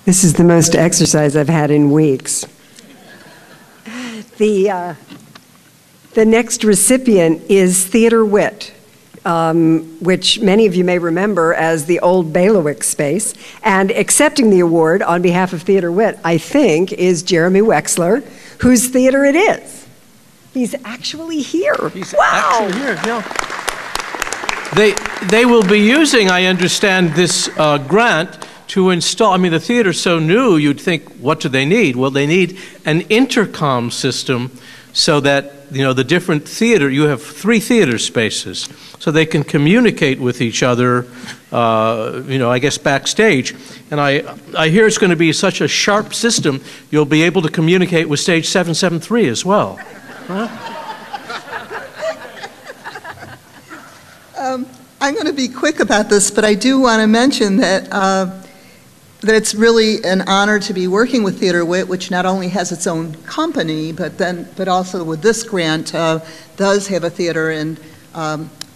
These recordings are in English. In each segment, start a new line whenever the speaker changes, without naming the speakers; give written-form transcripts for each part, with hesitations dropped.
This is the most exercise I've had in weeks. The next recipient is Theater Wit, which many of you may remember as the old Bailiwick space. And accepting the award on behalf of Theater Wit, I think, is Jeremy Wexler, whose theater it is. He's actually here.
He's actually here, yeah. They will be using, I understand, this grant to install. I mean, the theater's so new, you'd think, what do they need? Well, they need an intercom system so that, you know, the different theater, you have 3 theater spaces, so they can communicate with each other, you know, I guess backstage. And I hear it's going to be such a sharp system, you'll be able to communicate with stage 773 as well. Huh?
I'm going to be quick about this, but I do want to mention that that it's really an honor to be working with Theater Wit, which not only has its own company, but also with this grant does have a theater and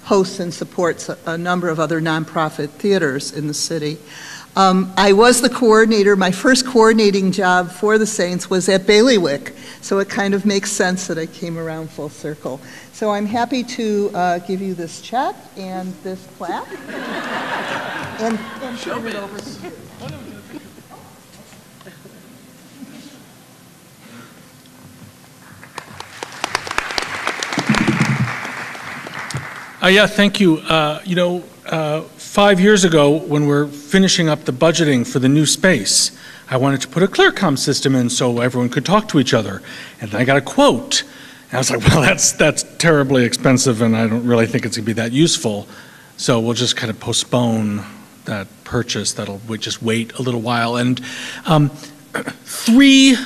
hosts and supports a number of other nonprofit theaters in the city. I was the coordinator. My first coordinating job for the Saints was at Bailiwick, so it kind of makes sense that I came around full circle. So I'm happy to give you this check and this plaque. and turn it over to you.
Yeah, thank you. You know, 5 years ago, when we're finishing up the budgeting for the new space, I wanted to put a ClearCom system in so everyone could talk to each other. And then I got a quote. And I was like, well, that's terribly expensive, and I don't really think it's going to be that useful. So we'll just kind of postpone that purchase. We'll just wait a little while. And 3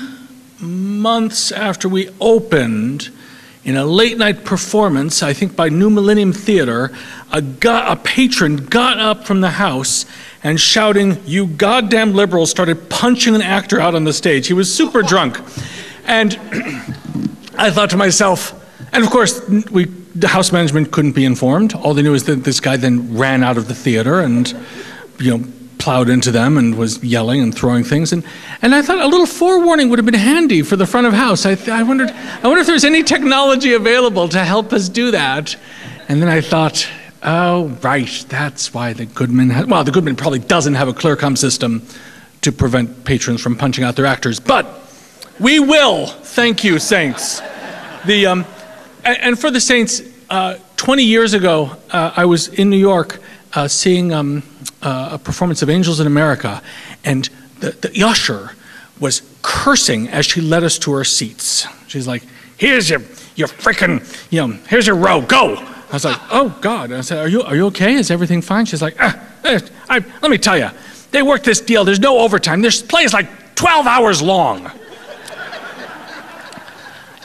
months after we opened, in a late-night performance, I think by New Millennium Theater, a patron got up from the house and shouting, "You goddamn liberals," started punching an actor out on the stage. He was super drunk. And I thought to myself, and of course, the house management couldn't be informed. All they knew is that this guy then ran out of the theater and, you know, plowed into them and was yelling and throwing things. And I thought a little forewarning would have been handy for the front of house. I wonder if there's any technology available to help us do that. And then I thought, oh, right, that's why the Goodman the Goodman probably doesn't have a ClearCom system to prevent patrons from punching out their actors. But we will, thank you, Saints. And for the Saints, 20 years ago, I was in New York seeing a performance of Angels in America, and the usher was cursing as she led us to our seats. She's like, "Here's your frickin', you know, here's your row, go." I was like, oh God. And I said, are you okay? Is everything fine? She's like, let me tell you, they worked this deal, there's no overtime. This play is like 12 hours long.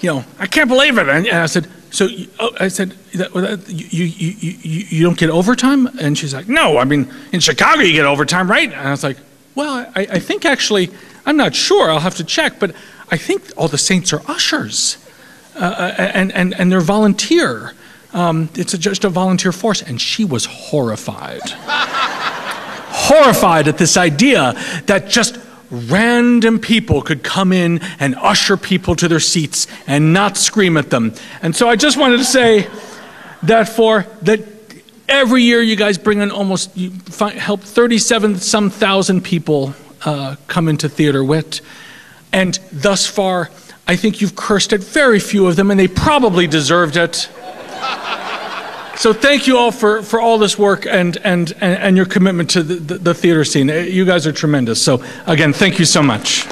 You know, I can't believe it. And I said, so, I said, you don't get overtime? And she's like, no, I mean, in Chicago you get overtime, right? And I was like, well, I think actually, I'm not sure, I'll have to check, but I think all the Saints are ushers, and they're volunteer. It's just a volunteer force, and she was horrified. Horrified at this idea that just random people could come in and usher people to their seats and not scream at them. And so I just wanted to say that every year you guys bring in help 37-some thousand people come into Theater Wit. And thus far, I think you've cursed at very few of them, and they probably deserved it. So thank you all for all this work and your commitment to the theater scene. You guys are tremendous. So again, thank you so much.